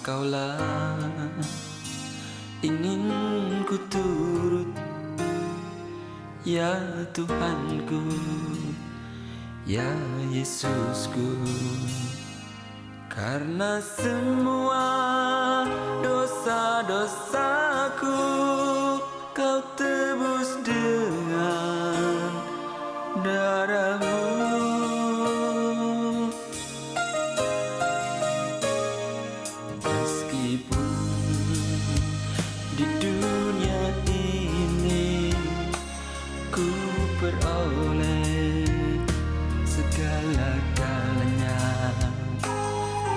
Engkaulah ingin ku turut, ya Tuhanku, ya Yesusku. Karena semua dosa-dosaku Kau tebus dengan darah-Mu. Meskipun di dunia ini ku peroleh segala-galanya,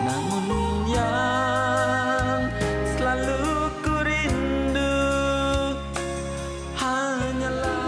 namun yang selalu ku rindu hanyalah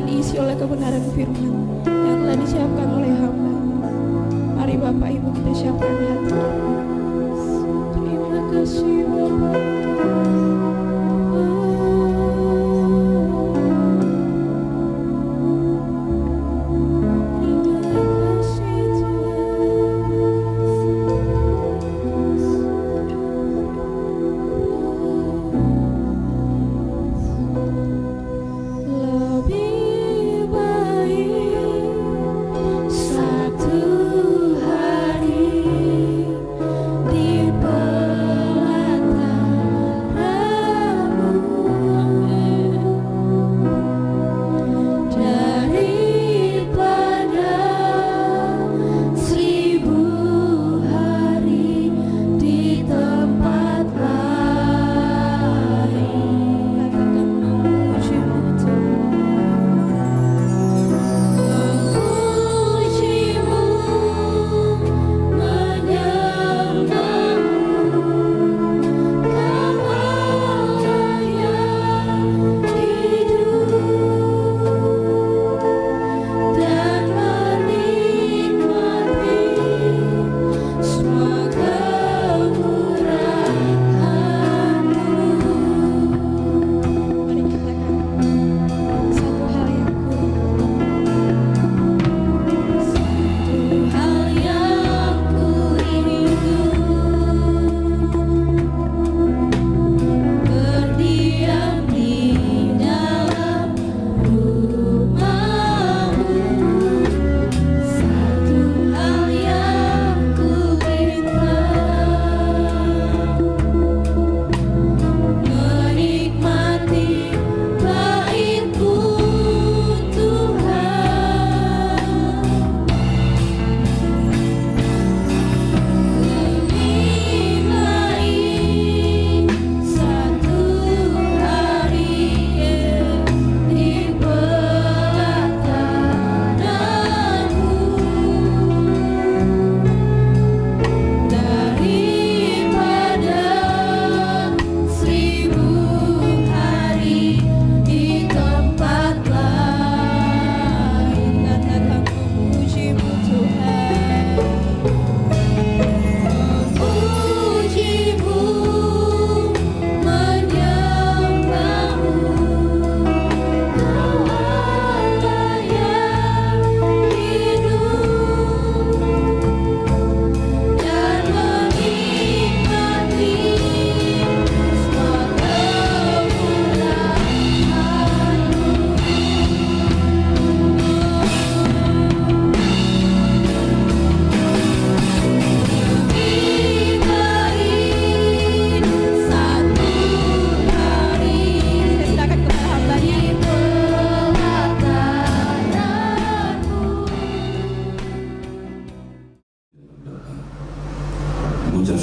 diisi oleh kebenaran firman yang telah disiapkan oleh hamba. Mari Bapak Ibu kita siapkan hati. Terima kasih Bapak. Di pelataran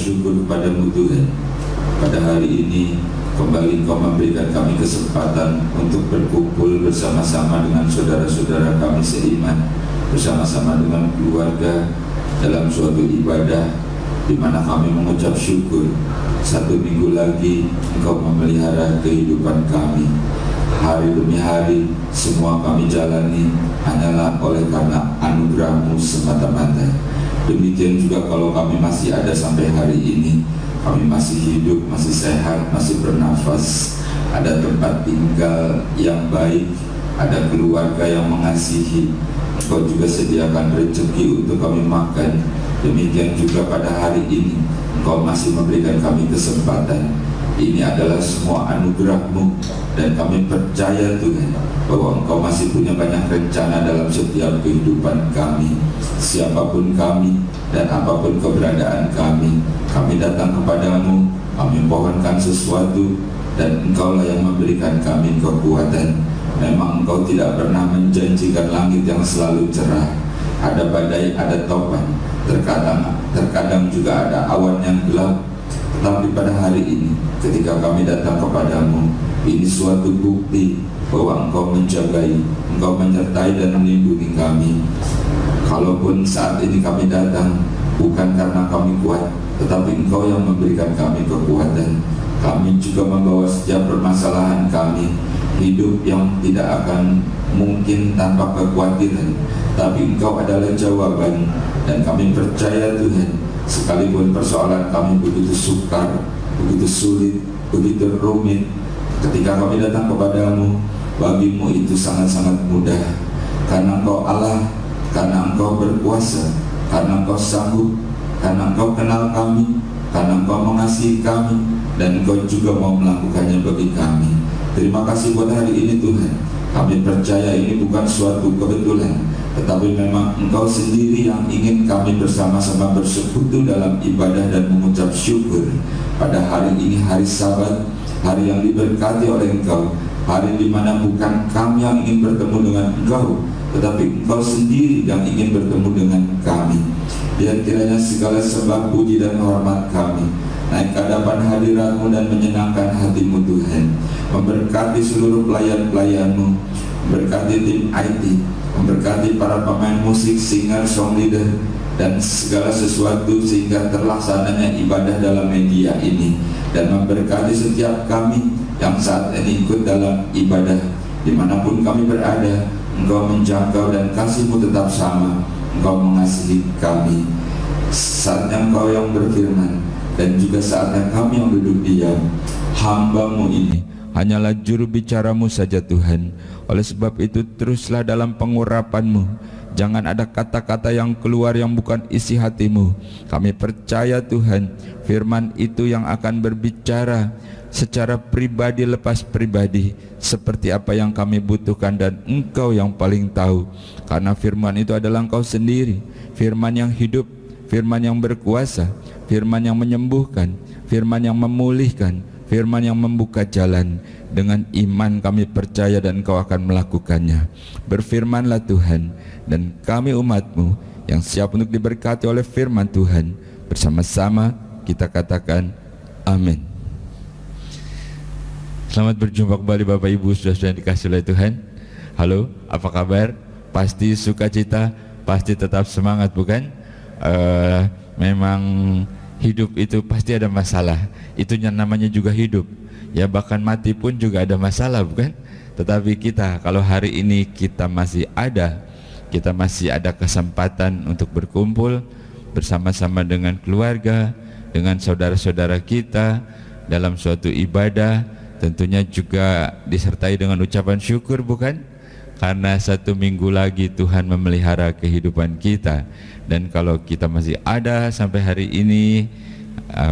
syukur kepadamu Tuhan. Pada hari ini kembali Engkau memberikan kami kesempatan untuk berkumpul bersama-sama dengan saudara-saudara kami seiman, bersama-sama dengan keluarga dalam suatu ibadah di mana kami mengucap syukur. Satu minggu lagi Engkau memelihara kehidupan kami. Hari demi hari semua kami jalani hanyalah oleh karena anugerah-Mu semata-mata. Demikian juga kalau kami masih ada sampai hari ini, kami masih hidup, masih sehat, masih bernafas, ada tempat tinggal yang baik, ada keluarga yang mengasihi. Engkau juga sediakan rezeki untuk kami makan. Demikian juga pada hari ini Engkau masih memberikan kami kesempatan. Ini adalah semua anugerah-Mu, dan kami percaya Tuhan bahwa Engkau masih punya banyak rencana dalam setiap kehidupan kami. Siapapun kami dan apapun keberadaan kami datang kepadamu, kami mohonkan sesuatu, dan Engkaulah yang memberikan kami kekuatan. Memang Engkau tidak pernah menjanjikan langit yang selalu cerah. Ada badai, ada topan, terkadang juga ada awan yang gelap. Tetapi pada hari ini ketika kami datang kepadamu, ini suatu bukti bahwa Engkau menjagai, Engkau menyertai dan melindungi kami. Kalaupun saat ini kami datang bukan karena kami kuat, tetapi Engkau yang memberikan kami kekuatan. Kami juga membawa setiap permasalahan kami, hidup yang tidak akan mungkin tanpa kekhawatiran, tapi Engkau adalah jawaban. Dan kami percaya Tuhan, sekalipun persoalan kami begitu sukar, begitu sulit, begitu rumit, ketika kami datang kepadamu, bagimu itu sangat-sangat mudah. Karena Engkau Allah, karena Engkau berkuasa, karena Engkau sanggup, karena Engkau kenal kami, karena Engkau mengasihi kami, dan Engkau juga mau melakukannya bagi kami. Terima kasih buat hari ini Tuhan. Kami percaya ini bukan suatu kebetulan, tetapi memang Engkau sendiri yang ingin kami bersama-sama bersekutu dalam ibadah dan mengucap syukur. Pada hari ini, hari Sabat, hari yang diberkati oleh Engkau, hari di mana bukan kami yang ingin bertemu dengan Engkau, tetapi Engkau sendiri yang ingin bertemu dengan kami. Biar kiranya segala sembah, puji dan hormat kami naik ke hadapan hadirat-Mu dan menyenangkan hati-Mu Tuhan. Memberkati seluruh pelayan-pelayan-Mu, memberkati tim IT, memberkati para pemain musik, singer, song leader, dan segala sesuatu sehingga terlaksananya ibadah dalam media ini. Dan memberkati setiap kami yang saat ini ikut dalam ibadah, dimanapun kami berada. Engkau menjangkau dan kasih-Mu tetap sama. Engkau mengasihi kami. Saatnya Engkau yang berfirman, dan juga saatnya kami yang duduk diam. Hamba-Mu ini hanyalah juru bicara-Mu saja Tuhan. Oleh sebab itu teruslah dalam pengurapan-Mu. Jangan ada kata-kata yang keluar yang bukan isi hati-Mu. Kami percaya Tuhan, firman itu yang akan berbicara secara pribadi lepas pribadi, seperti apa yang kami butuhkan, dan Engkau yang paling tahu. Karena firman itu adalah Engkau sendiri, firman yang hidup, firman yang berkuasa, firman yang menyembuhkan, firman yang memulihkan, firman yang membuka jalan. Dengan iman kami percaya dan Engkau akan melakukannya. Berfirmanlah Tuhan, dan kami umat-Mu yang siap untuk diberkati oleh firman Tuhan, bersama-sama kita katakan amin. Selamat berjumpa kembali Bapak Ibu saudara-saudara yang dikasihi oleh Tuhan. Halo, apa kabar? Pasti sukacita, pasti tetap semangat bukan? Memang hidup itu pasti ada masalah. Itu yang namanya juga hidup. Ya bahkan mati pun juga ada masalah bukan? Tetapi kita kalau hari ini kita masih ada kesempatan untuk berkumpul bersama-sama dengan keluarga, dengan saudara-saudara kita dalam suatu ibadah, tentunya juga disertai dengan ucapan syukur bukan? Karena satu minggu lagi Tuhan memelihara kehidupan kita. Dan kalau kita masih ada sampai hari ini,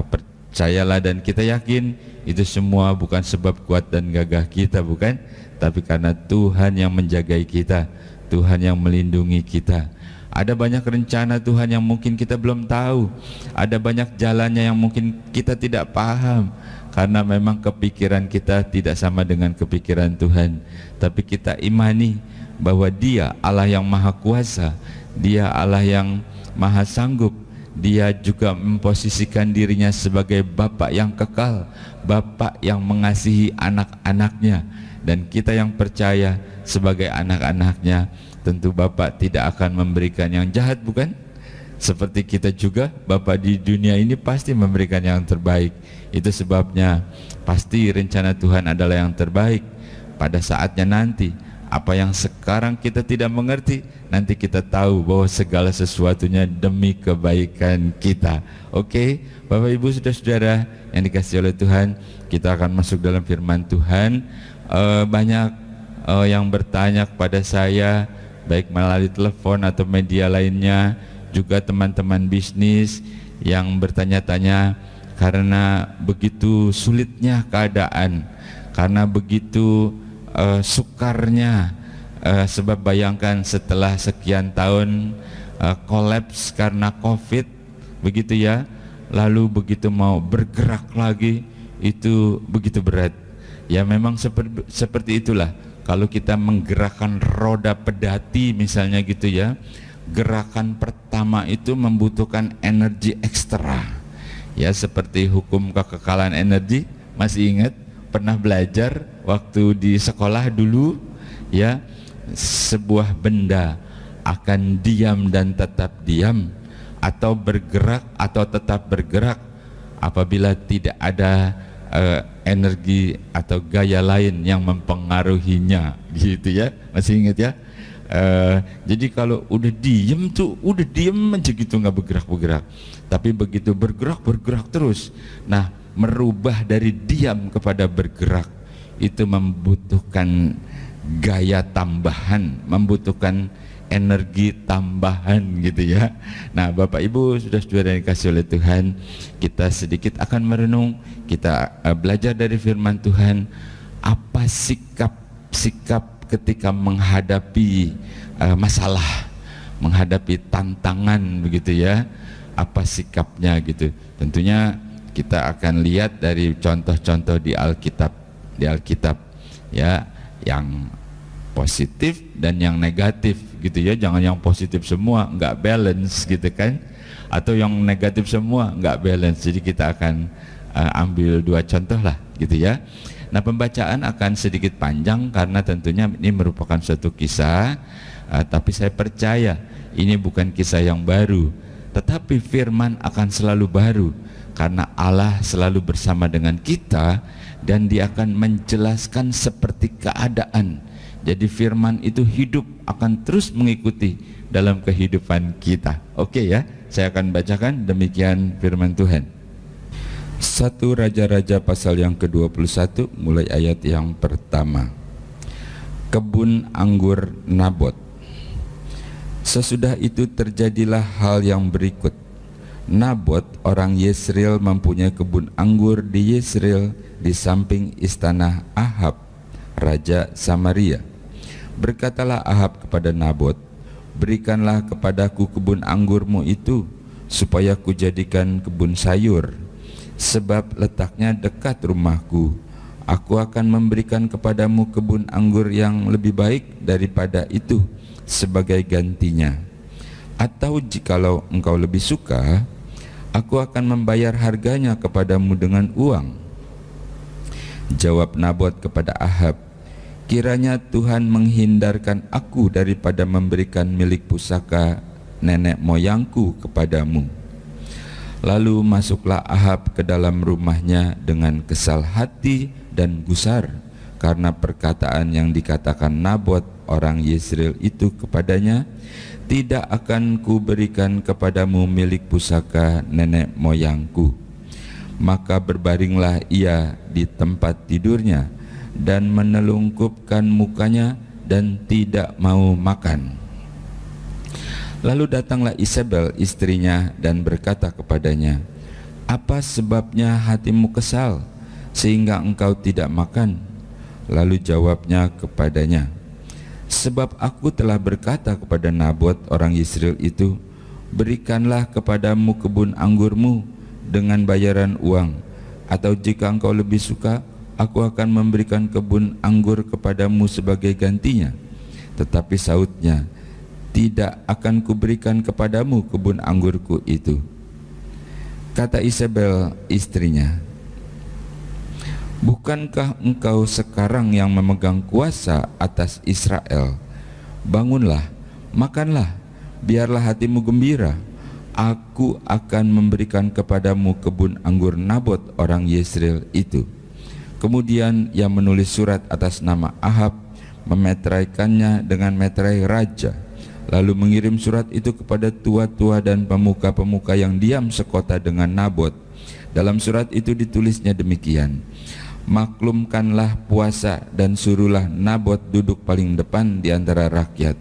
percayalah dan kita yakin itu semua bukan sebab kuat dan gagah kita bukan? Tapi karena Tuhan yang menjagai kita, Tuhan yang melindungi kita. Ada banyak rencana Tuhan yang mungkin kita belum tahu. Ada banyak jalannya yang mungkin kita tidak paham, karena memang kepikiran kita tidak sama dengan kepikiran Tuhan. Tapi kita imani bahwa Dia Allah yang maha kuasa, Dia Allah yang maha sanggup, Dia juga memposisikan dirinya sebagai Bapa yang kekal, Bapa yang mengasihi anak-anaknya. Dan kita yang percaya sebagai anak-anaknya, tentu Bapa tidak akan memberikan yang jahat, bukan? Seperti kita juga, Bapa di dunia ini pasti memberikan yang terbaik. Itu sebabnya pasti rencana Tuhan adalah yang terbaik. Pada saatnya nanti, apa yang sekarang kita tidak mengerti, nanti kita tahu bahwa segala sesuatunya demi kebaikan kita. Oke, Bapak Ibu saudara-saudara yang dikasihi oleh Tuhan, kita akan masuk dalam firman Tuhan. Banyak yang bertanya kepada saya, baik melalui telepon atau media lainnya, juga teman-teman bisnis yang bertanya-tanya karena begitu sulitnya keadaan, karena begitu sukarnya, sebab bayangkan setelah sekian tahun kolaps karena COVID, begitu ya, lalu begitu mau bergerak lagi itu begitu berat. Ya memang seperti itulah kalau kita menggerakkan roda pedati misalnya gitu ya. Gerakan pertama itu membutuhkan energi ekstra. Ya seperti hukum kekekalan energi, masih ingat? Pernah belajar waktu di sekolah dulu ya, sebuah benda akan diam dan tetap diam, atau bergerak atau tetap bergerak apabila tidak ada energi atau gaya lain yang mempengaruhinya, gitu ya. Masih ingat ya? Jadi kalau udah diem tuh udah diem aja gitu, nggak bergerak-bergerak. Tapi begitu bergerak terus. Nah, merubah dari diam kepada bergerak itu membutuhkan gaya tambahan, membutuhkan energi tambahan gitu ya. Nah, Bapak Ibu saudara-saudara yang dikasihi oleh Tuhan, kita sedikit akan merenung, kita belajar dari firman Tuhan, apa sikap ketika menghadapi masalah, menghadapi tantangan begitu ya, apa sikapnya gitu. Tentunya kita akan lihat dari contoh-contoh di Alkitab ya, yang positif dan yang negatif gitu ya. Jangan yang positif semua nggak balance gitu kan, atau yang negatif semua nggak balance. Jadi kita akan ambil dua contoh lah gitu ya. Nah, pembacaan akan sedikit panjang karena tentunya ini merupakan suatu kisah, tapi saya percaya ini bukan kisah yang baru, tetapi firman akan selalu baru karena Allah selalu bersama dengan kita dan Dia akan menjelaskan seperti keadaan. Jadi firman itu hidup, akan terus mengikuti dalam kehidupan kita. Oke ya, saya akan bacakan demikian firman Tuhan. 1 Raja-Raja pasal yang ke-21 mulai ayat yang pertama. Kebun anggur Nabot. Sesudah itu terjadilah hal yang berikut. Nabot orang Yesreel mempunyai kebun anggur di Yesreel di samping istana Ahab, Raja Samaria. Berkatalah Ahab kepada Nabot, berikanlah kepadaku kebun anggurmu itu, supaya kujadikan kebun sayur, sebab letaknya dekat rumahku. Aku akan memberikan kepadamu kebun anggur yang lebih baik daripada itu sebagai gantinya. Atau jikalau engkau lebih suka, aku akan membayar harganya kepadamu dengan uang. Jawab Nabot kepada Ahab, kiranya Tuhan menghindarkan aku daripada memberikan milik pusaka nenek moyangku kepadamu. Lalu masuklah Ahab ke dalam rumahnya dengan kesal hati dan gusar karena perkataan yang dikatakan Nabot orang Yesreel itu kepadanya, tidak akan kuberikan kepadamu milik pusaka nenek moyangku. Maka berbaringlah ia di tempat tidurnya dan menelungkupkan mukanya dan tidak mau makan. Lalu datanglah Isabel istrinya dan berkata kepadanya, apa sebabnya hatimu kesal sehingga engkau tidak makan? Lalu jawabnya kepadanya, sebab aku telah berkata kepada Nabot orang Yesreel itu, berikanlah kepadamu kebun anggurmu dengan bayaran uang, atau jika engkau lebih suka, aku akan memberikan kebun anggur kepadamu sebagai gantinya. Tetapi sautnya, tidak akan kuberikan kepadamu kebun anggurku itu. Kata Isabel istrinya, bukankah engkau sekarang yang memegang kuasa atas Israel? Bangunlah, makanlah, biarlah hatimu gembira. Aku akan memberikan kepadamu kebun anggur Nabot orang Yesreel itu. Kemudian ia menulis surat atas nama Ahab, memeteraikannya dengan meterai raja, lalu mengirim surat itu kepada tua-tua dan pemuka-pemuka yang diam sekota dengan Nabot. Dalam surat itu ditulisnya demikian, maklumkanlah puasa dan suruhlah Nabot duduk paling depan di antara rakyat.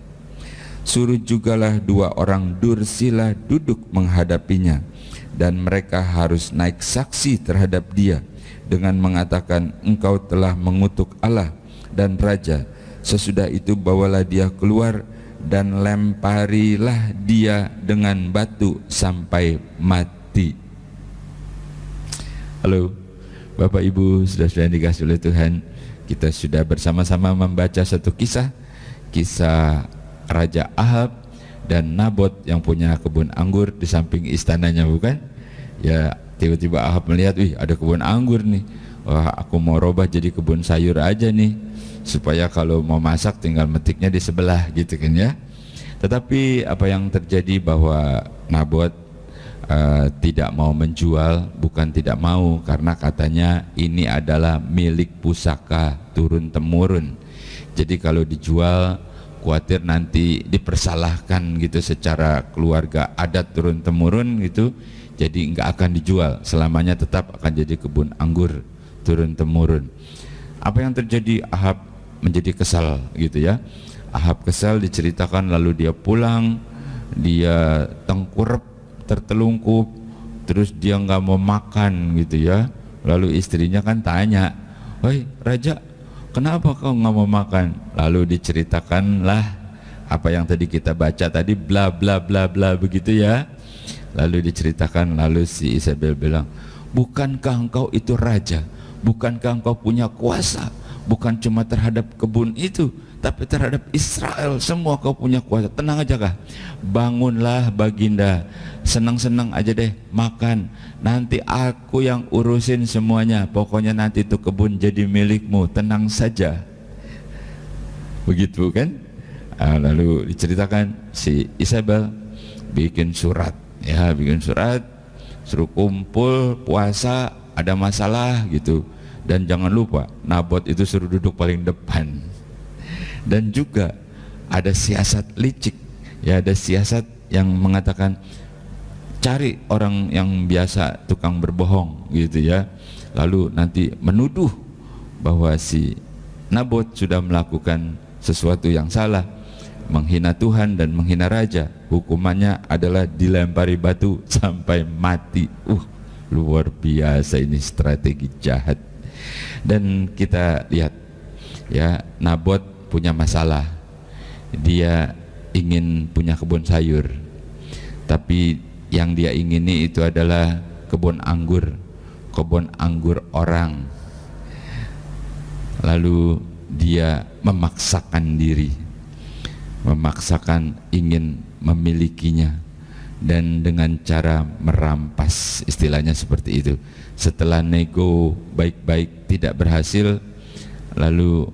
Suruh jugalah 2 orang dursila duduk menghadapinya, dan mereka harus naik saksi terhadap dia dengan mengatakan, engkau telah mengutuk Allah dan raja. Sesudah itu bawalah dia keluar dan lemparilah dia dengan batu sampai mati. Halo Bapak Ibu, saudara-saudara yang dikasihi oleh Tuhan, kita sudah bersama-sama membaca satu kisah Raja Ahab dan Nabot yang punya kebun anggur di samping istananya, bukan? Ya, tiba-tiba Ahab melihat, wih, ada kebun anggur nih. Wah, aku mau robah jadi kebun sayur aja nih, supaya kalau mau masak tinggal metiknya di sebelah gitu kan ya. Tetapi apa yang terjadi bahwa Nabot tidak mau menjual, bukan tidak mau, karena katanya ini adalah milik pusaka turun temurun. Jadi kalau dijual khawatir nanti dipersalahkan gitu secara keluarga adat turun temurun gitu. Jadi nggak akan dijual, selamanya tetap akan jadi kebun anggur turun temurun. Apa yang terjadi? Ahab menjadi kesal gitu ya. Ahab kesal, diceritakan, lalu dia pulang, dia tengkurap, tertelungkup, terus dia nggak mau makan gitu ya. Lalu istrinya kan tanya, "Woi raja, kenapa kau nggak mau makan?" Lalu diceritakanlah apa yang tadi kita baca tadi, bla bla bla bla begitu ya. Lalu diceritakan, lalu si Isabel bilang, bukankah engkau itu raja? Bukankah engkau punya kuasa? Bukan cuma terhadap kebun itu, tapi terhadap Israel semua kau punya kuasa. Tenang aja kah? Bangunlah baginda, senang-senang aja deh makan. Nanti aku yang urusin semuanya. Pokoknya nanti itu kebun jadi milikmu, tenang saja. Begitu kan? Lalu diceritakan si Isabel bikin surat. Ya, bikin surat, suruh kumpul puasa, ada masalah gitu. Dan jangan lupa Nabot itu suruh duduk paling depan. Dan juga ada siasat licik, ya, ada siasat yang mengatakan cari orang yang biasa tukang berbohong gitu ya. Lalu nanti menuduh bahwa si Nabot sudah melakukan sesuatu yang salah, menghina Tuhan dan menghina raja. Hukumannya adalah dilempari batu sampai mati. Luar biasa ini strategi jahat. Dan kita lihat ya, Nabot punya masalah. Dia ingin punya kebun sayur, tapi yang dia ingini itu adalah kebun anggur orang. Lalu dia memaksakan diri, memaksakan ingin memilikinya, dan dengan cara merampas, istilahnya seperti itu. Setelah nego baik-baik tidak berhasil, lalu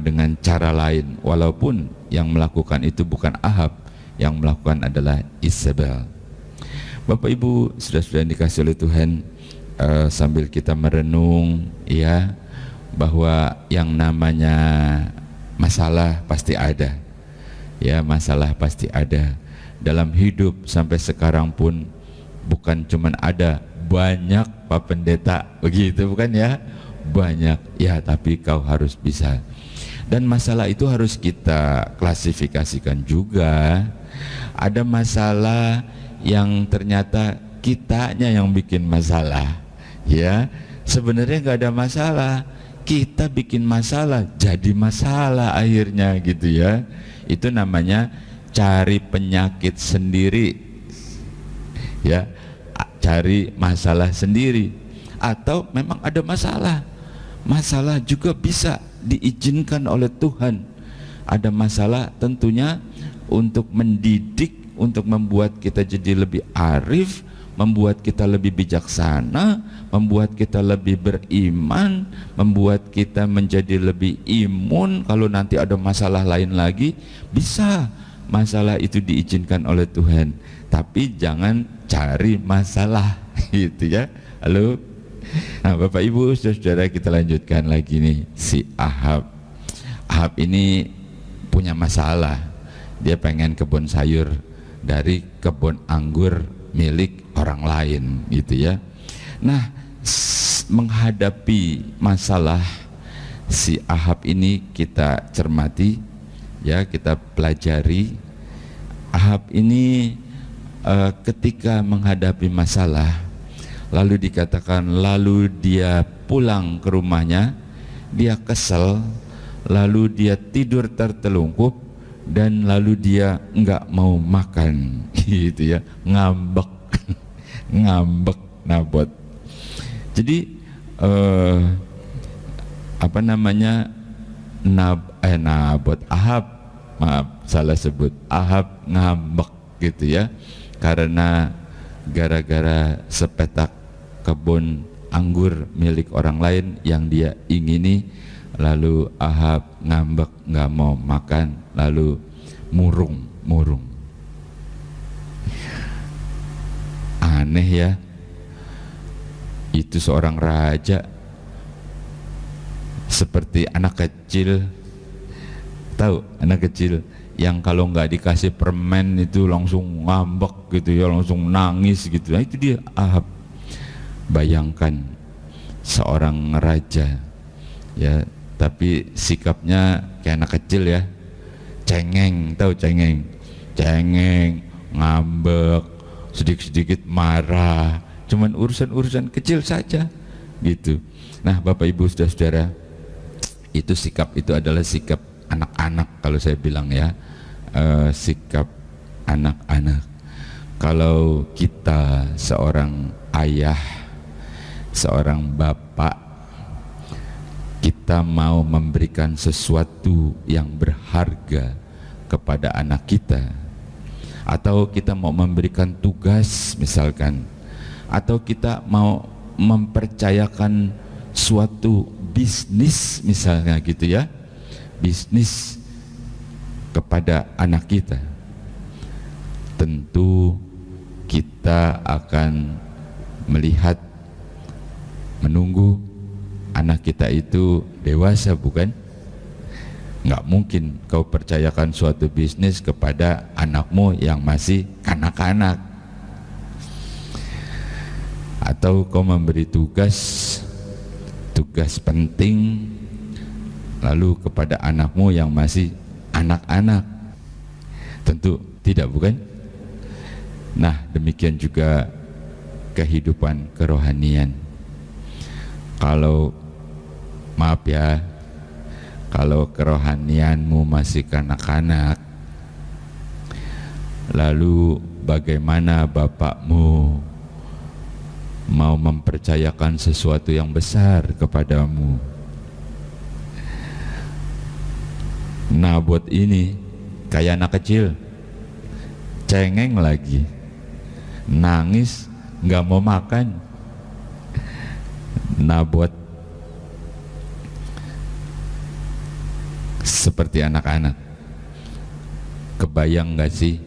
dengan cara lain, walaupun yang melakukan itu bukan Ahab, yang melakukan adalah Isabel. Bapak Ibu, saudara-saudara yang dikasihi oleh Tuhan, sambil kita merenung ya, bahwa yang namanya masalah pasti ada. Ya, masalah pasti ada dalam hidup. Sampai sekarang pun bukan cuman ada, banyak Pak Pendeta begitu, bukan ya? Banyak ya, tapi kau harus bisa. Dan masalah itu harus kita klasifikasikan juga. Ada masalah yang ternyata kitanya yang bikin masalah, ya. Sebenarnya nggak ada masalah, kita bikin masalah jadi masalah akhirnya gitu ya. Itu namanya cari penyakit sendiri, ya, cari masalah sendiri. Atau memang ada masalah juga bisa diizinkan oleh Tuhan. Ada masalah tentunya untuk mendidik, untuk membuat kita jadi lebih arif, membuat kita lebih bijaksana, membuat kita lebih beriman, membuat kita menjadi lebih imun. Kalau nanti ada masalah lain lagi, bisa masalah itu diizinkan oleh Tuhan, tapi jangan cari masalah gitu ya. Halo. Nah, Bapak Ibu Saudara, kita lanjutkan lagi nih, si Ahab. Ahab ini punya masalah. Dia pengen kebun sayur dari kebun anggur milik orang lain gitu ya. Nah, menghadapi masalah si Ahab ini kita cermati ya, kita pelajari. Ahab ini ketika menghadapi masalah, lalu dikatakan lalu dia pulang ke rumahnya, dia kesel, lalu dia tidur tertelungkup, dan lalu dia enggak mau makan gitu ya, ngambek ngambek Nabot. Jadi apa namanya, Nabot, Ahab, maaf salah sebut, Ahab ngambek gitu ya, karena gara-gara sepetak kebun anggur milik orang lain yang dia ingini, lalu Ahab ngambek, nggak mau makan, lalu murung. Aneh ya, itu seorang raja seperti anak kecil. Tahu anak kecil yang kalau nggak dikasih permen itu langsung ngambek gitu ya, langsung nangis gitu. Nah, itu dia Ahab. Bayangkan seorang raja ya, tapi sikapnya kayak anak kecil ya, cengeng, tahu cengeng, ngambek, sedikit-sedikit marah, cuman urusan-urusan kecil saja gitu. Nah, Bapak Ibu Saudara, itu sikap itu adalah sikap anak-anak kalau saya bilang ya, sikap anak-anak. Kalau kita seorang ayah, seorang bapak, kita mau memberikan sesuatu yang berharga kepada anak kita, atau kita mau memberikan tugas misalkan, atau kita mau mempercayakan suatu bisnis misalnya gitu ya, bisnis kepada anak kita, tentu kita akan melihat, menunggu anak kita itu dewasa, bukan? Nggak mungkin kau percayakan suatu bisnis kepada anakmu yang masih kanak-kanak, atau kau memberi tugas penting lalu kepada anakmu yang masih anak-anak, tentu tidak, bukan? Nah, demikian juga kehidupan kerohanian. Kalau maaf ya, kalau kerohanianmu masih kanak-kanak, lalu bagaimana bapakmu mau mempercayakan sesuatu yang besar kepadamu? Nabot ini kayak anak kecil, cengeng lagi, nangis, nggak mau makan. Nabot seperti anak-anak. Kebayang gak sih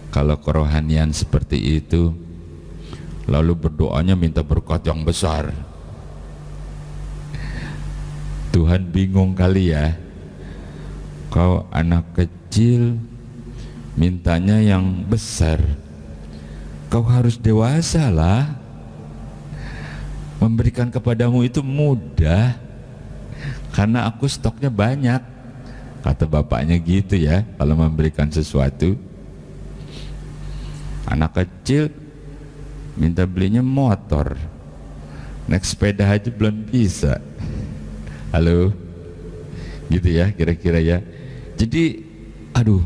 kalau kerohanian seperti itu, lalu berdoanya minta berkat yang besar? Tuhan bingung kali ya, kau anak kecil mintanya yang besar, kau harus dewasa lah. Memberikan kepadamu itu mudah karena aku stoknya banyak, kata bapaknya gitu ya. Kalau memberikan sesuatu, anak kecil minta belinya motor, naik sepeda aja belum bisa. Halo, gitu ya kira-kira ya. Jadi aduh,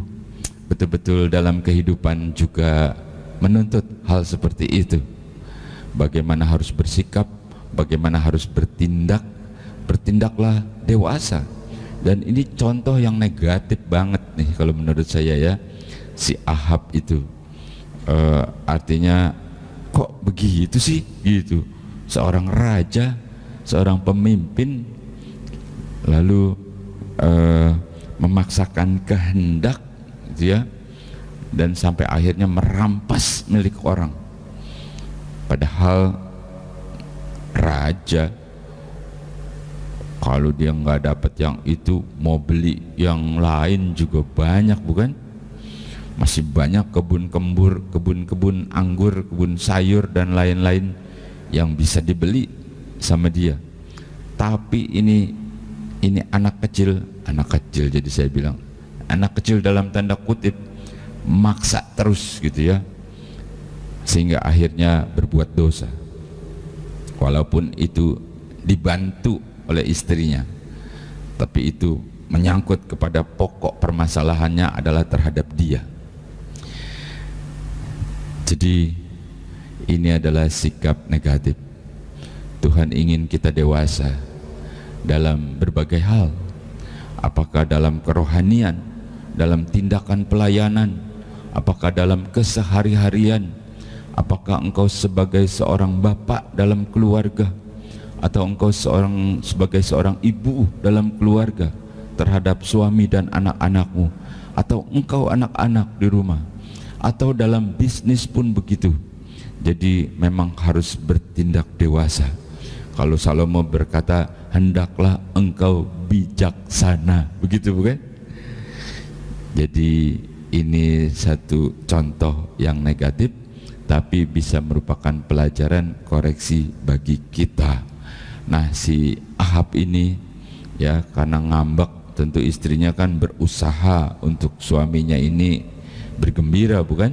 betul-betul dalam kehidupan juga menuntut hal seperti itu. Bagaimana harus bersikap, bagaimana harus bertindak, bertindaklah dewasa. Dan ini contoh yang negatif banget nih kalau menurut saya ya, si Ahab itu artinya kok begitu sih gitu. Seorang raja, seorang pemimpin lalu memaksakan kehendak gitu ya, dan sampai akhirnya merampas milik orang. Padahal raja kalau dia nggak dapat yang itu mau beli yang lain juga banyak, bukan? Masih banyak kebun-kebun anggur, kebun sayur dan lain-lain yang bisa dibeli sama dia. Tapi ini anak kecil jadi saya bilang anak kecil dalam tanda kutip, maksa terus gitu ya, sehingga akhirnya berbuat dosa walaupun itu dibantu oleh istrinya, tapi itu menyangkut kepada pokok permasalahannya adalah terhadap dia. Jadi ini adalah sikap negatif. Tuhan ingin kita dewasa dalam berbagai hal, apakah dalam kerohanian, dalam tindakan pelayanan, apakah dalam kesehari-harian, apakah engkau sebagai seorang bapak dalam keluarga, atau engkau sebagai seorang ibu dalam keluarga terhadap suami dan anak-anakmu, atau engkau anak-anak di rumah, atau dalam bisnis pun begitu. Jadi memang harus bertindak dewasa. Kalau Salomo berkata, hendaklah engkau bijaksana, begitu bukan? Jadi ini satu contoh yang negatif, tapi bisa merupakan pelajaran koreksi bagi kita. Nah, si Ahab ini ya, karena ngambek, tentu istrinya kan berusaha untuk suaminya ini bergembira, bukan?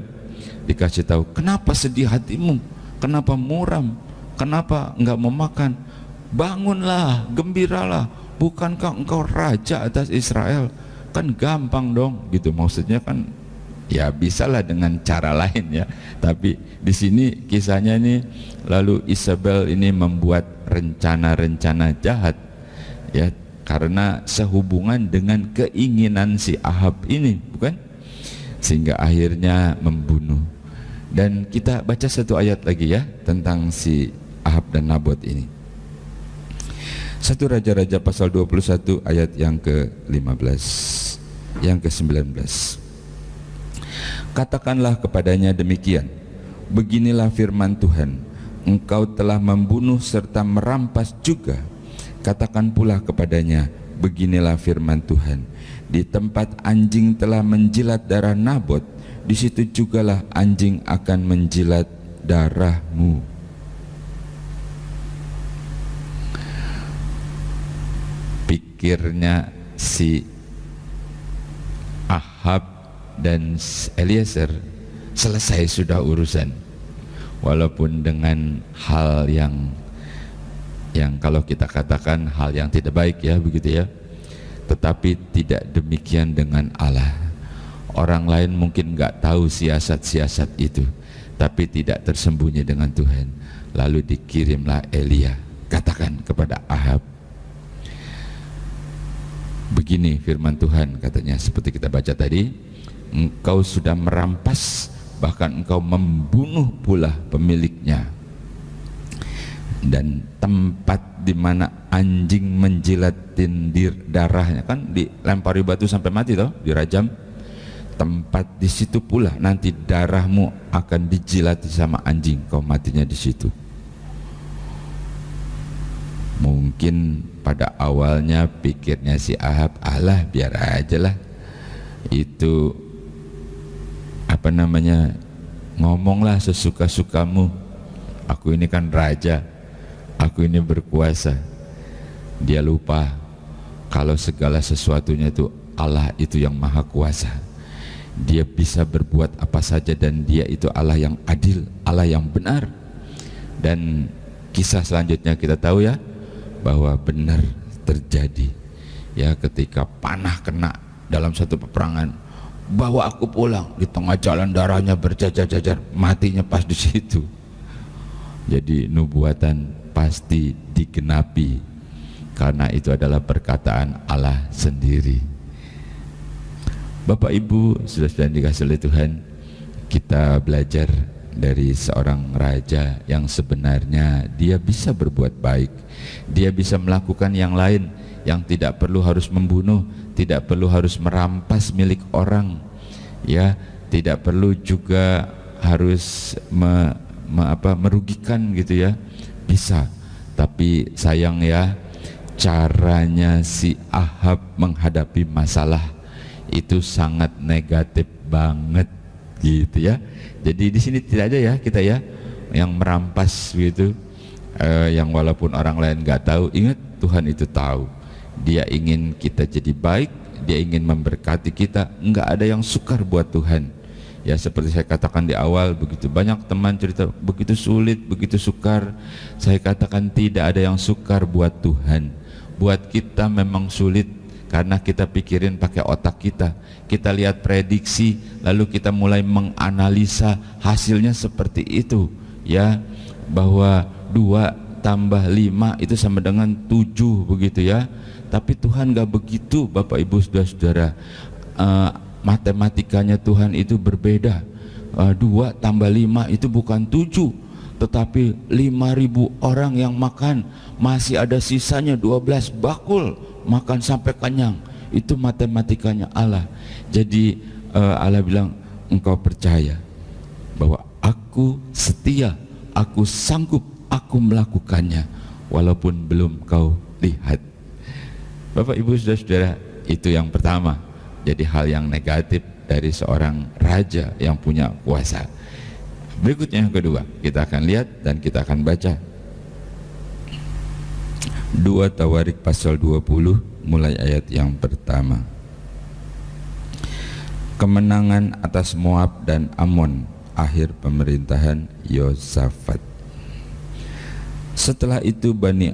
Dikasih tahu, kenapa sedih hatimu, kenapa muram, kenapa enggak mau makan? Bangunlah, gembiralah, bukankah engkau raja atas Israel? Kan gampang dong gitu. Maksudnya kan ya bisalah dengan cara lain ya, tapi di sini kisahnya ini, lalu Isabel ini membuat rencana-rencana jahat ya, karena sehubungan dengan keinginan si Ahab ini, bukan? Sehingga akhirnya membunuh. Dan kita baca satu ayat lagi ya tentang si Ahab dan Nabot ini. 1 Raja-Raja pasal 21 ayat yang ke-15, yang ke-19. Katakanlah kepadanya demikian, beginilah firman Tuhan, engkau telah membunuh serta merampas juga. Katakan pula kepadanya, beginilah firman Tuhan, di tempat anjing telah menjilat darah Nabot, di situ jugalah anjing akan menjilat darahmu. Pikirnya si Ahab dan Eliezer, selesai sudah urusan, walaupun dengan hal yang kalau kita katakan hal yang tidak baik ya, begitu ya. Tetapi tidak demikian dengan Allah. Orang lain mungkin nggak tahu siasat-siasat itu, tapi tidak tersembunyi dengan Tuhan. Lalu dikirimlah Elia, katakan kepada Ahab, begini firman Tuhan, katanya seperti kita baca tadi, engkau sudah merampas, bahkan engkau membunuh pula pemiliknya, dan tempat di mana anjing menjilatin darahnya, kan dilempari batu sampai mati toh, dirajam, tempat di situ pula nanti darahmu akan dijilati sama anjing, kau matinya di situ. Mungkin pada awalnya pikirnya si Ahab, alah biar aja lah, itu apa namanya, ngomonglah sesuka-sukamu, aku ini kan raja, aku ini berkuasa. Dia lupa kalau segala sesuatunya itu Allah itu yang maha kuasa. Dia bisa berbuat apa saja dan dia itu Allah yang adil, Allah yang benar. Dan kisah selanjutnya kita tahu ya, bahwa benar terjadi ya, ketika panah kena dalam satu peperangan, bawa aku pulang, di tengah jalan darahnya berjajar-jajar, matinya pas di situ. Jadi nubuatan pasti digenapi, karena itu adalah perkataan Allah sendiri. Bapak Ibu, saudara-saudara dikasihi oleh Tuhan, kita belajar dari seorang raja yang sebenarnya dia bisa berbuat baik, dia bisa melakukan yang lain, yang tidak perlu harus membunuh, tidak perlu harus merampas milik orang, ya, tidak perlu juga harus merugikan gitu ya, bisa. Tapi sayang ya, caranya si Ahab menghadapi masalah itu sangat negatif banget gitu ya. Jadi di sini tidak ada ya kita ya yang merampas gitu, yang walaupun orang lain nggak tahu, ingat Tuhan itu tahu. Dia ingin kita jadi baik, dia ingin memberkati kita. Nggak ada yang sukar buat Tuhan. Ya seperti saya katakan di awal, begitu banyak teman cerita begitu sulit, begitu sukar. Saya katakan tidak ada yang sukar buat Tuhan. Buat kita memang sulit karena kita pikirin pakai otak kita. Kita lihat prediksi, lalu kita mulai menganalisa, hasilnya seperti itu ya, bahwa 2 tambah 5 itu sama dengan 7 begitu ya. Tapi Tuhan gak begitu Bapak Ibu Saudara-saudara. Matematikanya Tuhan itu berbeda. 2 tambah 5 itu bukan 7, tetapi 5.000 orang yang makan, masih ada sisanya 12 bakul, makan sampai kenyang. Itu matematikanya Allah. Jadi Allah bilang, engkau percaya bahwa aku setia, aku sanggup, aku melakukannya walaupun belum kau lihat. Bapak Ibu Saudara-saudara, itu yang pertama. Jadi hal yang negatif dari seorang raja yang punya kuasa. Berikutnya yang kedua, kita akan lihat dan kita akan baca 2 Tawarik pasal 20 mulai ayat yang pertama. Kemenangan atas Moab dan Amon, akhir pemerintahan Yosafat. Setelah itu Bani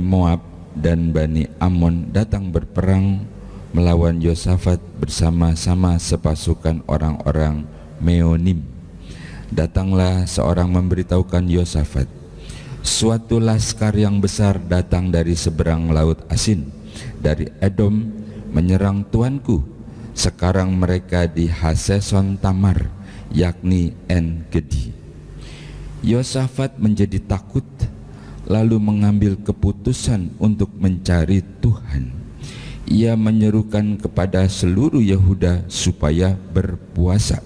Moab dan Bani Amon datang berperang melawan Yosafat bersama-sama sepasukan orang-orang Meonim. Datanglah seorang memberitahukan Yosafat, suatu laskar yang besar datang dari seberang laut Asin, dari Edom, menyerang tuanku. Sekarang mereka di Haseson Tamar, yakni En-Gedi. Yosafat menjadi takut, lalu mengambil keputusan untuk mencari Tuhan. Ia menyerukan kepada seluruh Yehuda supaya berpuasa,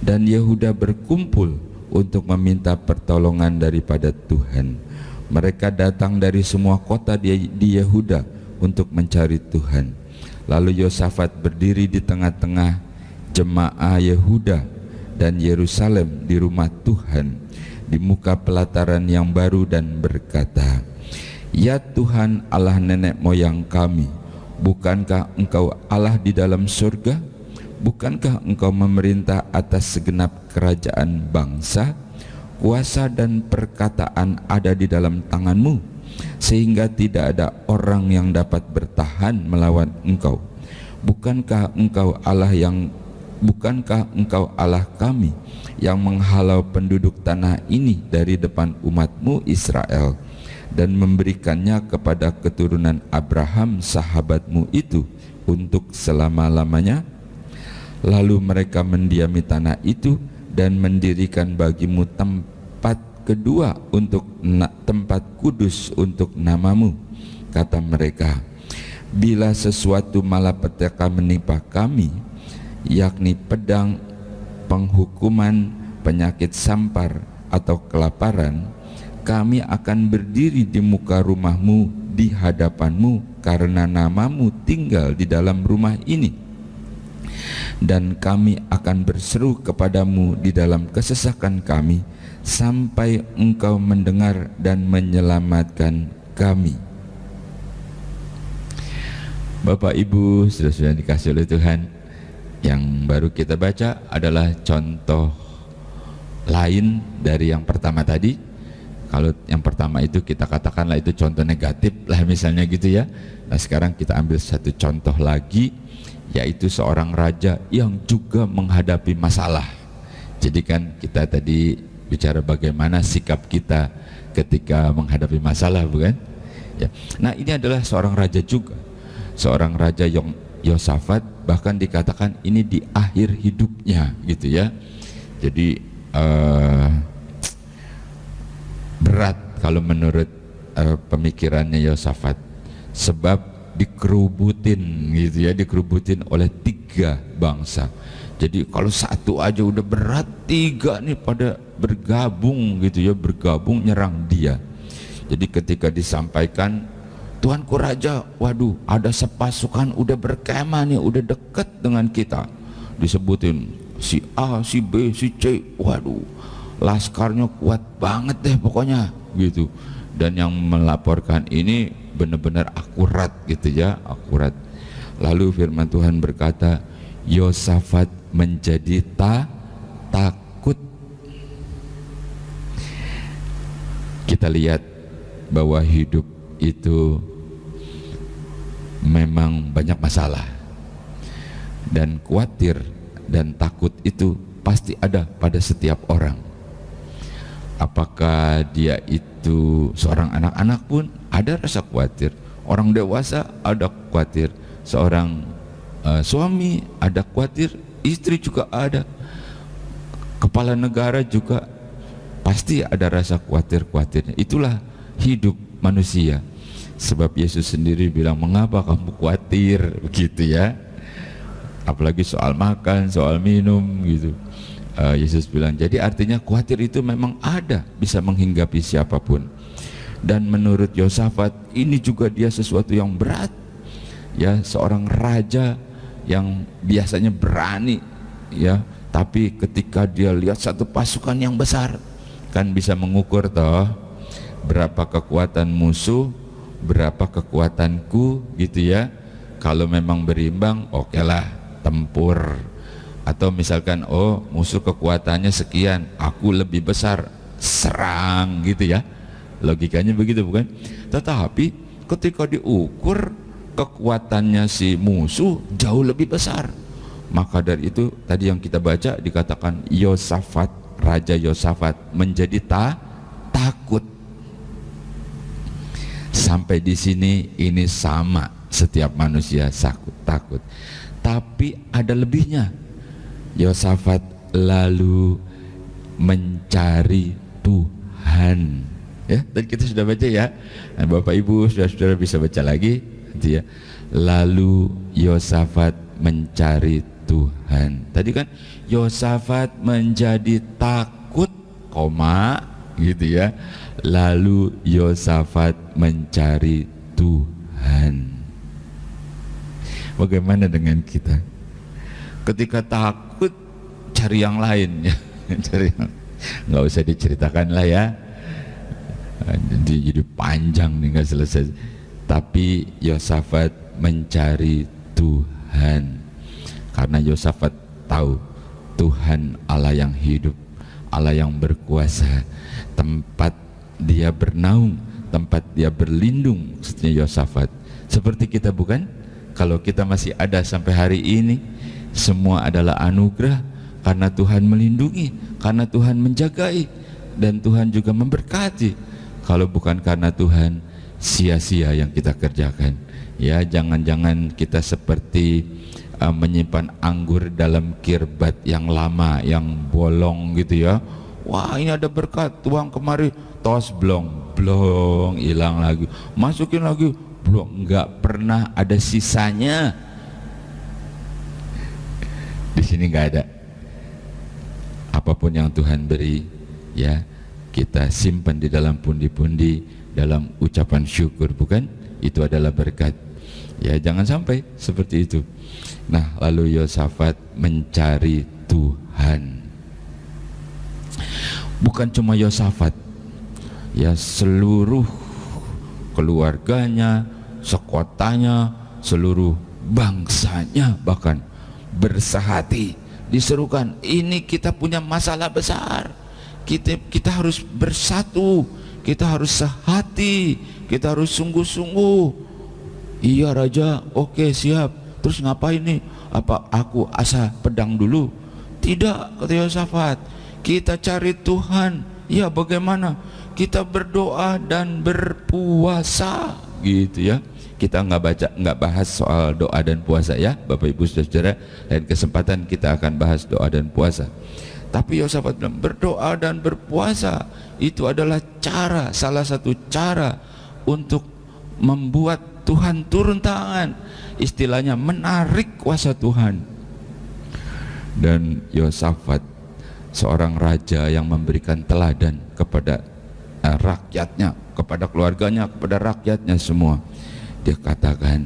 dan Yehuda berkumpul untuk meminta pertolongan daripada Tuhan. Mereka datang dari semua kota di Yehuda untuk mencari Tuhan. Lalu Yosafat berdiri di tengah-tengah jemaah Yehuda dan Yerusalem di rumah Tuhan, di muka pelataran yang baru, dan berkata, ya Tuhan Allah nenek moyang kami, bukankah engkau Allah di dalam surga? Bukankah engkau memerintah atas segenap kerajaan bangsa? Kuasa dan perkataan ada di dalam tanganmu, sehingga tidak ada orang yang dapat bertahan melawan engkau. Bukankah engkau Allah kami yang menghalau penduduk tanah ini dari depan umatmu Israel dan memberikannya kepada keturunan Abraham sahabatmu itu untuk selama-lamanya? Lalu mereka mendiami tanah itu dan mendirikan bagimu tempat kedua untuk tempat kudus untuk namamu. Kata mereka, bila sesuatu malapetaka menimpa kami, yakni pedang, penghukuman, penyakit sampar, atau kelaparan, kami akan berdiri di muka rumahmu di hadapanmu, karena namamu tinggal di dalam rumah ini. Dan kami akan berseru kepadamu di dalam kesesakan kami, sampai engkau mendengar dan menyelamatkan kami. Bapak Ibu, saudara-saudara dikasih oleh Tuhan, yang baru kita baca adalah contoh lain dari yang pertama tadi. Kalau yang pertama itu kita katakanlah itu contoh negatif lah misalnya gitu ya. Nah sekarang kita ambil satu contoh lagi, yaitu seorang raja yang juga menghadapi masalah. Jadi kan kita tadi bicara bagaimana sikap kita ketika menghadapi masalah, bukan? Ya. Nah ini adalah seorang raja juga, seorang raja yang Yosafat, bahkan dikatakan ini di akhir hidupnya gitu ya. Jadi berat kalau menurut pemikirannya Yosafat, sebab dikerubutin gitu ya, dikerubutin oleh 3 bangsa. Jadi kalau satu aja udah berat, 3 nih pada bergabung gitu ya, bergabung nyerang dia. Jadi ketika disampaikan, Tuanku Raja, waduh ada sepasukan udah berkemah nih, udah deket dengan kita. Disebutin si A, si B, si C, waduh laskarnya kuat banget deh pokoknya gitu. Dan yang melaporkan ini benar-benar akurat gitu ya, akurat. Lalu firman Tuhan berkata, Yosafat menjadi takut. Kita lihat bahwa hidup itu memang banyak masalah, dan khawatir dan takut itu pasti ada pada setiap orang. Apakah dia itu seorang anak-anak pun ada rasa khawatir, orang dewasa ada khawatir, seorang suami ada khawatir, istri juga ada, kepala negara juga pasti ada rasa khawatirnya. Itulah hidup manusia. Sebab Yesus sendiri bilang, mengapa kamu khawatir begitu ya, apalagi soal makan, soal minum gitu. Yesus bilang, jadi artinya khawatir itu memang ada, bisa menghinggapi siapapun. Dan menurut Yosafat ini juga dia sesuatu yang berat ya, seorang raja yang biasanya berani ya, tapi ketika dia lihat satu pasukan yang besar, kan bisa mengukur toh berapa kekuatan musuh, berapa kekuatanku gitu ya. Kalau memang berimbang, oke lah tempur. Atau misalkan, oh musuh kekuatannya sekian, aku lebih besar, serang gitu ya. Logikanya begitu bukan? Tetapi ketika diukur kekuatannya si musuh jauh lebih besar, maka dari itu tadi yang kita baca dikatakan Yosafat, Raja Yosafat menjadi takut. Sampai di sini ini sama, setiap manusia takut. Tapi ada lebihnya. Yosafat lalu mencari Tuhan. Ya, tadi kita sudah baca ya. Nah, Bapak Ibu, saudara-saudara bisa baca lagi gitu ya. Lalu Yosafat mencari Tuhan. Tadi kan Yosafat menjadi takut, gitu ya. Lalu Yosafat mencari Tuhan. Bagaimana dengan kita? Ketika takut, cari yang lain ya. Nggak usah diceritakan lah ya. Jadi panjang nih, nggak selesai. Tapi Yosafat mencari Tuhan, karena Yosafat tahu Tuhan Allah yang hidup, Allah yang berkuasa, tempat dia bernaung, tempat dia berlindung. Maksudnya Yosafat seperti kita bukan? Kalau kita masih ada sampai hari ini, semua adalah anugerah, karena Tuhan melindungi, karena Tuhan menjagai, dan Tuhan juga memberkati. Kalau bukan karena Tuhan, sia-sia yang kita kerjakan ya. Jangan-jangan kita seperti menyimpan anggur dalam kirbat yang lama, yang bolong gitu ya. Wah, ini ada berkat, tuang kemari, tos blong, hilang lagi, masukin lagi, blong, nggak pernah ada sisanya. Di sini nggak ada. Apapun yang Tuhan beri ya, kita simpan di dalam pundi-pundi, dalam ucapan syukur, bukan? Itu adalah berkat ya, jangan sampai seperti itu. Nah, lalu Yosafat mencari Tuhan. Bukan cuma Yosafat ya, seluruh keluarganya, sekotanya, seluruh bangsanya bahkan bersehati, diserukan, ini kita punya masalah besar, kita harus bersatu, kita harus sehati, kita harus sungguh-sungguh. Iya Raja, oke siap. Terus ngapain nih? Apa aku asah pedang dulu? Tidak, kata Yosafat, kita cari Tuhan. Ya bagaimana? Kita berdoa dan berpuasa gitu ya. Kita nggak bahas soal doa dan puasa ya, Bapak Ibu Saudara. Lain kesempatan kita akan bahas doa dan puasa. Tapi Yosafat bilang berdoa dan berpuasa itu adalah cara, salah satu cara untuk membuat Tuhan turun tangan, istilahnya menarik kuasa Tuhan. Dan Yosafat seorang raja yang memberikan teladan kepada rakyatnya, kepada keluarganya, kepada rakyatnya semua. Dia katakan,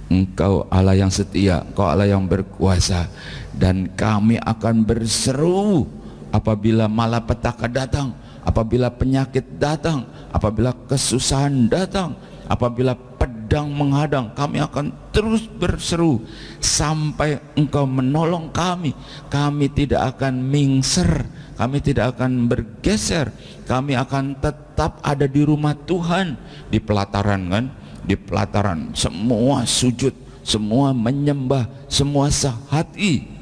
Engkau Allah yang setia, Engkau Allah yang berkuasa, dan kami akan berseru apabila malapetaka datang, apabila penyakit datang, apabila kesusahan datang, apabila pedang menghadang, kami akan terus berseru sampai Engkau menolong kami. Kami tidak akan mingser, kami tidak akan bergeser, kami akan tetap ada di rumah Tuhan. Di pelataran kan, di pelataran semua sujud, semua menyembah, semua sehati.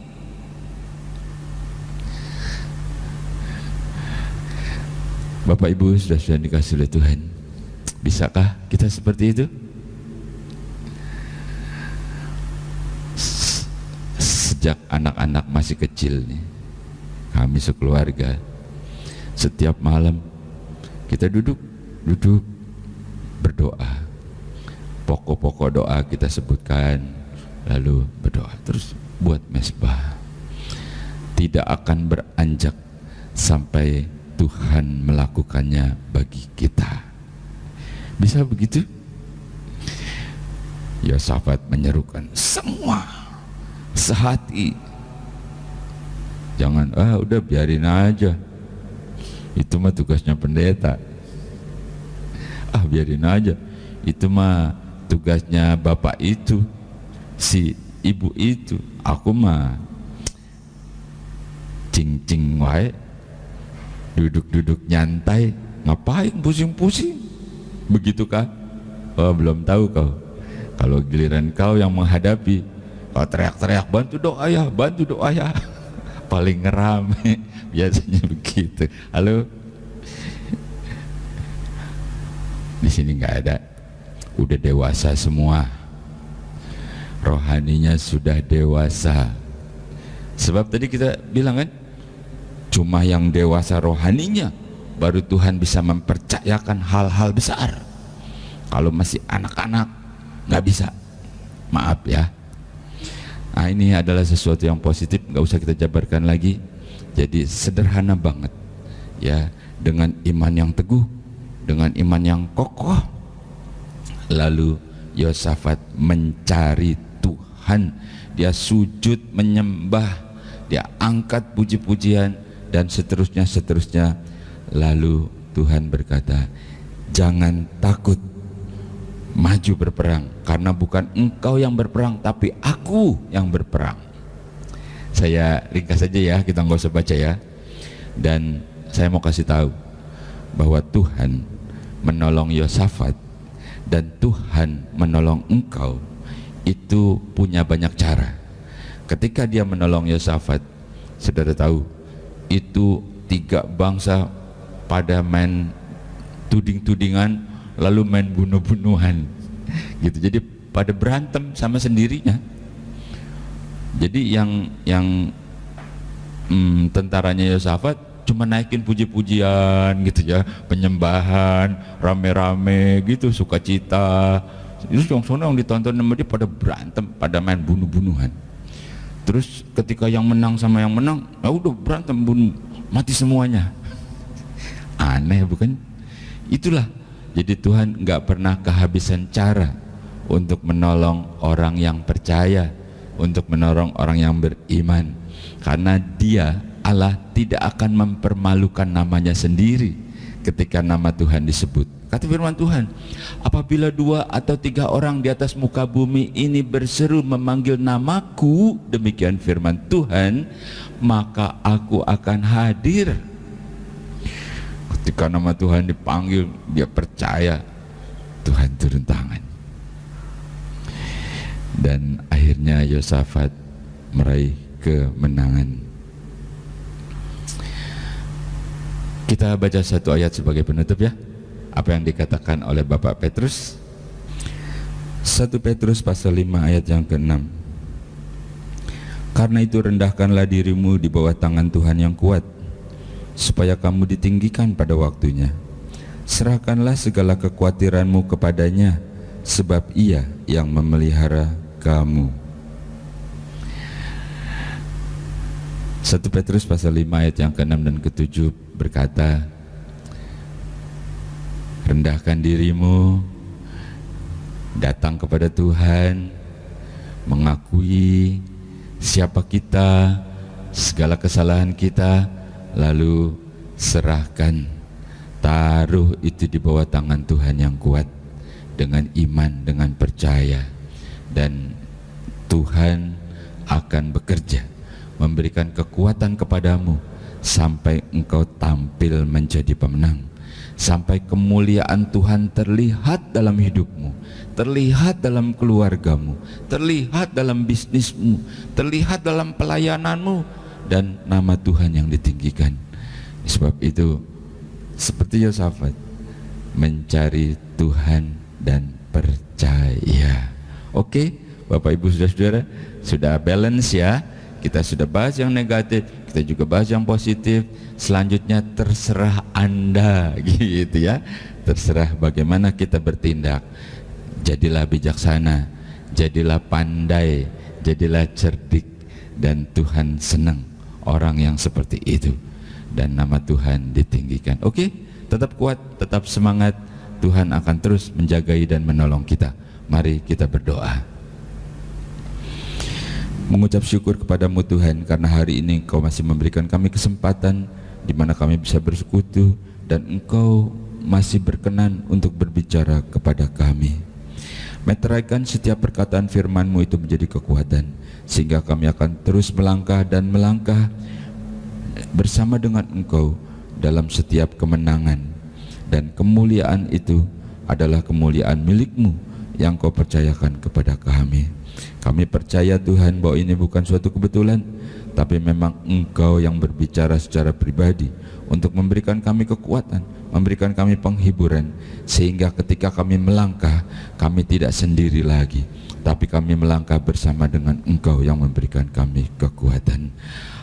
Bapak Ibu sudah dikasih oleh Tuhan, bisakah kita seperti itu? Sejak anak-anak masih kecil nih, kami sekeluarga setiap malam kita duduk berdoa. Pokok-pokok doa kita sebutkan, lalu berdoa terus buat mesbah. Tidak akan beranjak sampai Tuhan melakukannya bagi kita. Bisa begitu? Yosafat menyerukan semua sehati. Jangan udah biarin aja, itu mah tugasnya pendeta. Biarin aja, itu mah tugasnya bapak itu, si ibu itu. Aku mah cing-cing wae, duduk-duduk nyantai, ngapain pusing-pusing? Begitukah? Belum tahu kau. Kalau giliran kau yang menghadapi, kau teriak-teriak, bantu doa ya, bantu doa ya. Paling ngerame biasanya begitu. Halo, di sini nggak ada, udah dewasa semua, rohaninya sudah dewasa. Sebab tadi kita bilang kan, cuma yang dewasa rohaninya baru Tuhan bisa mempercayakan hal-hal besar. Kalau masih anak-anak nggak bisa, maaf ya. Nah, ini adalah sesuatu yang positif, nggak usah kita jabarkan lagi. Jadi sederhana banget ya, dengan iman yang teguh, dengan iman yang kokoh. Lalu Yosafat mencari Tuhan, dia sujud menyembah, dia angkat puji-pujian dan seterusnya. Lalu Tuhan berkata, jangan takut maju berperang, karena bukan engkau yang berperang tapi aku yang berperang. Saya ringkas saja ya, kita nggak usah baca ya. Dan saya mau kasih tahu bahwa Tuhan menolong Yosafat dan Tuhan menolong engkau itu punya banyak cara. Ketika dia menolong Yosafat, saudara tahu, itu 3 bangsa pada main tuding-tudingan, lalu main bunuh-bunuhan gitu. Jadi pada berantem sama sendirinya. Jadi yang tentaranya Yosafat cuma naikin puji-pujian gitu ya, penyembahan rame-rame gitu, sukacita. Terus yang sono yang ditonton sama dia pada berantem, pada main bunuh-bunuhan. Terus ketika yang menang sama yang menang, udah berantem, bunuh, mati semuanya. Aneh bukan? Itulah. Jadi Tuhan nggak pernah kehabisan cara untuk menolong orang yang percaya, untuk menolong orang yang beriman. Karena Dia, Allah, tidak akan mempermalukan namanya sendiri ketika nama Tuhan disebut. Kata firman Tuhan, apabila 2 atau 3 orang di atas muka bumi ini berseru memanggil namaku, demikian firman Tuhan, maka aku akan hadir. Ketika nama Tuhan dipanggil, dia percaya, Tuhan turun tangan. Dan akhirnya Yosafat meraih kemenangan. Kita baca satu ayat sebagai penutup ya, apa yang dikatakan oleh Bapak Petrus. 1 Petrus pasal 5 ayat yang ke-6. Karena itu rendahkanlah dirimu di bawah tangan Tuhan yang kuat, supaya kamu ditinggikan pada waktunya. Serahkanlah segala kekhawatiranmu kepadanya, sebab Ia yang memelihara kamu. 1 Petrus pasal 5 ayat yang ke-6 dan ke-7 berkata, rendahkan dirimu, datang kepada Tuhan, mengakui siapa kita, segala kesalahan kita, lalu serahkan, taruh itu di bawah tangan Tuhan yang kuat dengan iman, dengan percaya, dan Tuhan akan bekerja memberikan kekuatan kepadamu sampai engkau tampil menjadi pemenang, sampai kemuliaan Tuhan terlihat dalam hidupmu, terlihat dalam keluargamu, terlihat dalam bisnismu, terlihat dalam pelayananmu, dan nama Tuhan yang ditinggikan. Sebab itu seperti Yosafat, mencari Tuhan dan percaya. Oke, Bapak Ibu saudara-saudara, sudah balance ya. Kita sudah bahas yang negatif, kita juga bahas yang positif. Selanjutnya terserah Anda gitu ya. Terserah bagaimana kita bertindak. Jadilah bijaksana, jadilah pandai, jadilah cerdik, dan Tuhan senang orang yang seperti itu, dan nama Tuhan ditinggikan. Oke, tetap kuat, tetap semangat. Tuhan akan terus menjagai dan menolong kita. Mari kita berdoa. Mengucap syukur kepadamu Tuhan, karena hari ini Engkau masih memberikan kami kesempatan di mana kami bisa bersekutu, dan Engkau masih berkenan untuk berbicara kepada kami. Meteraikan setiap perkataan firman-Mu itu menjadi kekuatan, sehingga kami akan terus melangkah dan melangkah bersama dengan Engkau dalam setiap kemenangan, dan kemuliaan itu adalah kemuliaan milik-Mu yang Kau percayakan kepada kami. Kami percaya Tuhan bahwa ini bukan suatu kebetulan, tapi memang Engkau yang berbicara secara pribadi untuk memberikan kami kekuatan, memberikan kami penghiburan, sehingga ketika kami melangkah, kami tidak sendiri lagi, tapi kami melangkah bersama dengan Engkau yang memberikan kami kekuatan.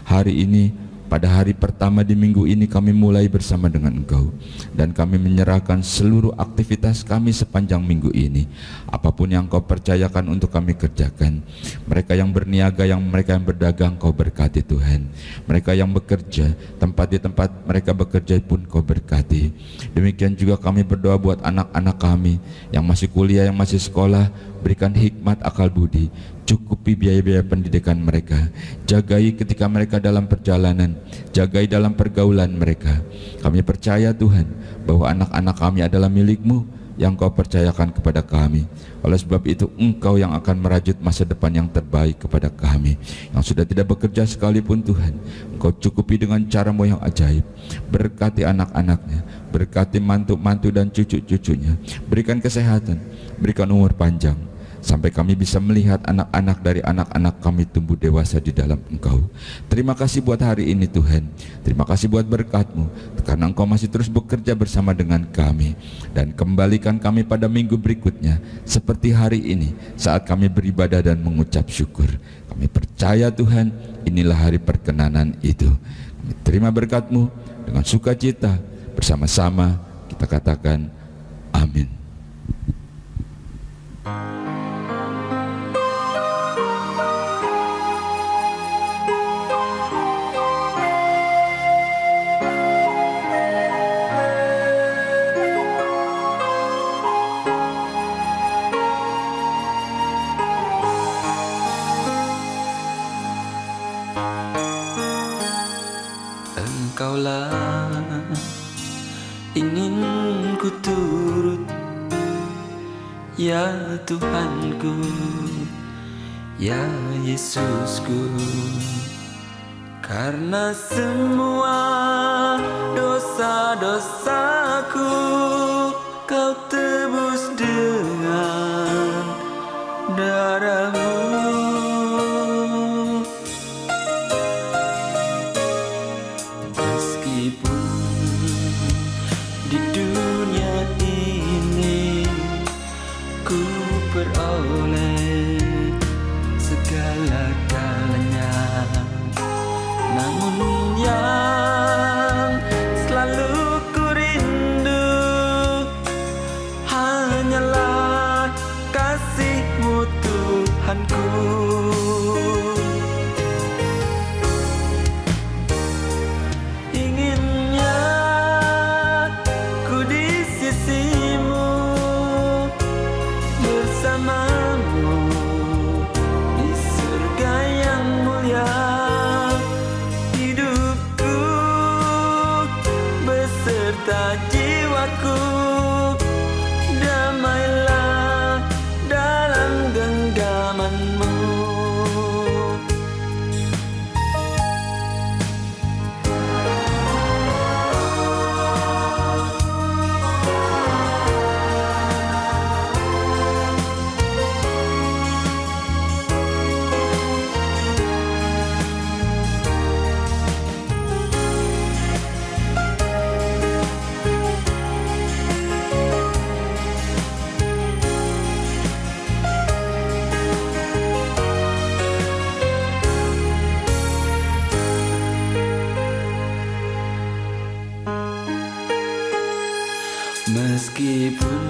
Hari ini, pada hari pertama di minggu ini, kami mulai bersama dengan Engkau, dan kami menyerahkan seluruh aktivitas kami sepanjang minggu ini. Apapun yang Kau percayakan untuk kami kerjakan. Mereka yang berniaga, mereka yang berdagang, Kau berkati Tuhan. Mereka yang bekerja, tempat di tempat mereka bekerja pun Kau berkati. Demikian juga kami berdoa buat anak-anak kami yang masih kuliah, yang masih sekolah. Berikan hikmat, akal budi, cukupi biaya-biaya pendidikan mereka. Jagai ketika mereka dalam perjalanan, jagai dalam pergaulan mereka. Kami percaya Tuhan bahwa anak-anak kami adalah milik-Mu yang Kau percayakan kepada kami. Oleh sebab itu Engkau yang akan merajut masa depan yang terbaik kepada kami. Yang sudah tidak bekerja sekalipun Tuhan, Engkau cukupi dengan cara-Mu yang ajaib. Berkati anak-anaknya, berkati mantu-mantu dan cucu-cucunya. Berikan kesehatan, berikan umur panjang, sampai kami bisa melihat anak-anak dari anak-anak kami tumbuh dewasa di dalam Engkau. Terima kasih buat hari ini Tuhan. Terima kasih buat berkat-Mu, karena Engkau masih terus bekerja bersama dengan kami. Dan kembalikan kami pada minggu berikutnya seperti hari ini, saat kami beribadah dan mengucap syukur. Kami percaya Tuhan, inilah hari perkenanan itu. Kami terima berkat-Mu dengan sukacita. Bersama-sama kita katakan amin. Engkaulah ingin ku turut, ya Tuhanku, ya Yesusku. Karena semua dosa-dosaku Kau tebus dengan darah-Mu. Meskipun di dunia ini ku peroleh segala-galanya, yang selalu ku rindu hanyalah kasih-Mu Tuhanku. Inginnya ku di sisi-Mu, bersama-Mu di surga yang mulia. Hidupku beserta jiwaku, damailah dalam genggaman-Mu. Meskipun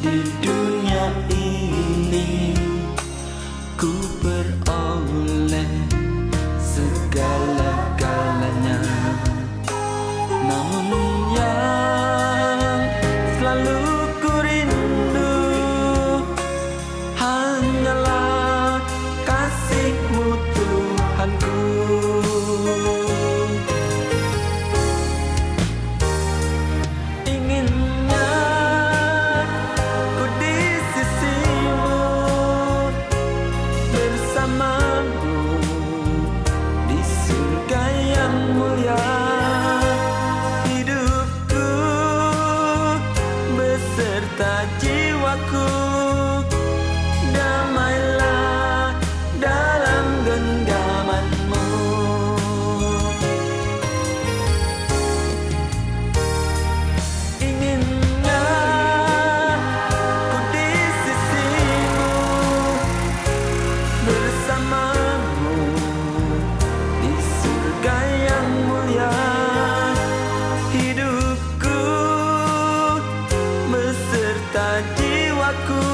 di dunia ini ku beroleh segala-galanya, namun yang selalu ku rindu hanyalah kasih-Mu Tuhanku. Inginnya ku di sisi-Mu, bersama-Mu di surga yang mulia. Hidupku beserta jiwaku, damailah dalam genggaman-Mu. Inginnya ku di sisi-Mu, bersama-Mu di surga yang mulia. Hidupku beserta jiwaku,